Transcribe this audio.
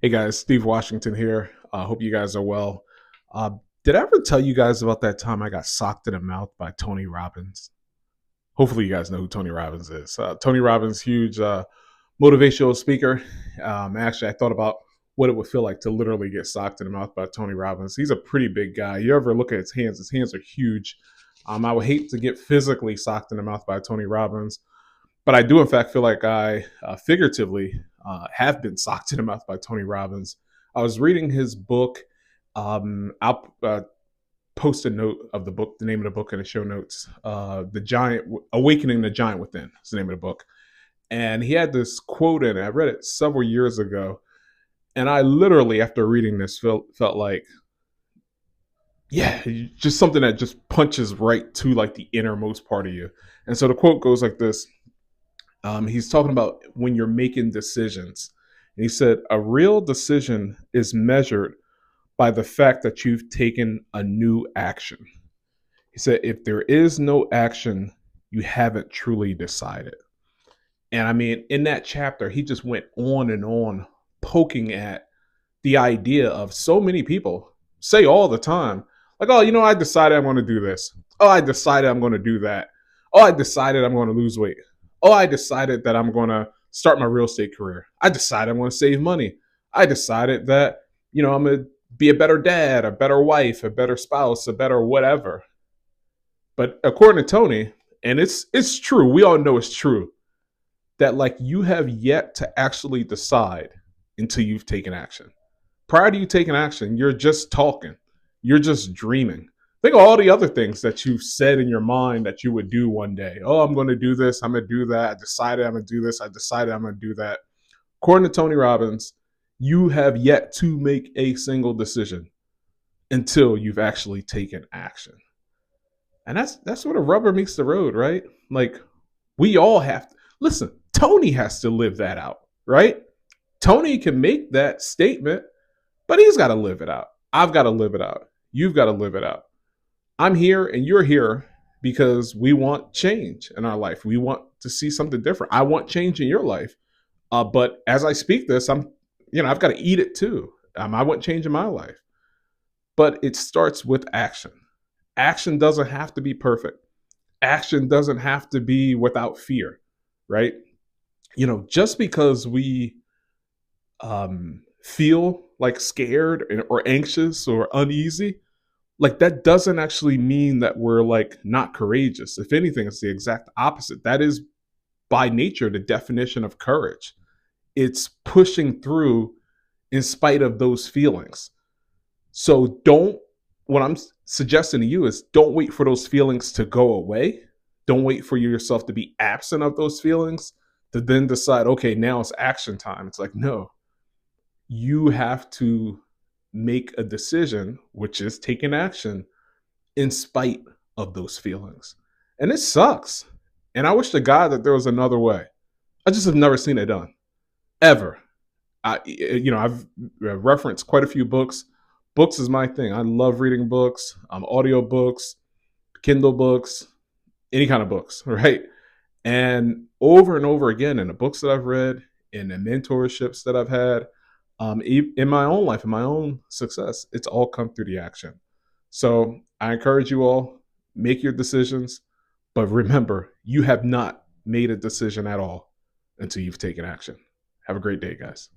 Hey guys, Steve Washington here. Hope you guys are well. Uh, did I ever tell you guys about that time I got socked in the mouth by Tony Robbins? Hopefully, you guys know who Tony Robbins is. Tony Robbins, huge motivational speaker. Actually, I thought about what it would feel like to literally get socked in the mouth by Tony Robbins. He's a pretty big guy. You ever look at his hands are huge. I would hate to get physically socked in the mouth by Tony Robbins, but I do, in fact, feel like I figuratively have been socked in the mouth by Tony Robbins. I was reading his book. I'll post a note of the book, the name of the book in the show notes. The Giant, Awakening the Giant Within is the name of the book. And he had this quote in it. I read it several years ago. And I literally, after reading this, felt like, yeah, just something that just punches right to like the innermost part of you. And so the quote goes like this. He's talking about when you're making decisions. And he said, a real decision is measured by the fact that you've taken a new action. He said, if there is no action, you haven't truly decided. And I mean, in that chapter, he just went on and on, poking at the idea of so many people say all the time, like, oh, I decided I'm going to do this. Oh, I decided I'm going to do that. Oh, I decided I'm going to lose weight. Oh, I decided that I'm going to start my real estate career. I decided I'm going to save money. I decided that, I'm going to be a better dad, a better wife, a better spouse, a better whatever. But according to Tony, and it's true, we all know it's true, that like you have yet to actually decide until you've taken action. Prior to you taking action, you're just talking. You're just dreaming. Think of all the other things that you've said in your mind that you would do one day. Oh, I'm going to do this. I'm going to do that. I decided I'm going to do this. I decided I'm going to do that. According to Tony Robbins, you have yet to make a single decision until you've actually taken action. And that's where the rubber meets the road, right? Like we all have to listen. Tony has to live that out, right? Tony can make that statement, but he's got to live it out. I've got to live it out. You've got to live it out. I'm here and you're here because we want change in our life. We want to see something different. I want change in your life. But as I speak this, I've got to eat it too. I want change in my life. But it starts with action. Action doesn't have to be perfect. Action doesn't have to be without fear, right? Just because we feel like scared or anxious or uneasy, like that doesn't actually mean that we're like not courageous. If anything, it's the exact opposite. That is by nature the definition of courage. It's pushing through in spite of those feelings. So what I'm suggesting to you is don't wait for those feelings to go away. Don't wait for yourself to be absent of those feelings to then decide, okay, now it's action time. It's like, no, you have to make a decision, which is taking action in spite of those feelings. And it sucks. And I wish to God that there was another way. I just have never seen it done ever. I've referenced quite a few books. Books is my thing. I love reading books, audio books, Kindle books, any kind of books, right? And over again, in the books that I've read, in the mentorships that I've had, in my own life, in my own success, it's all come through the action. So I encourage you all, make your decisions, but remember, you have not made a decision at all until you've taken action. Have a great day, guys.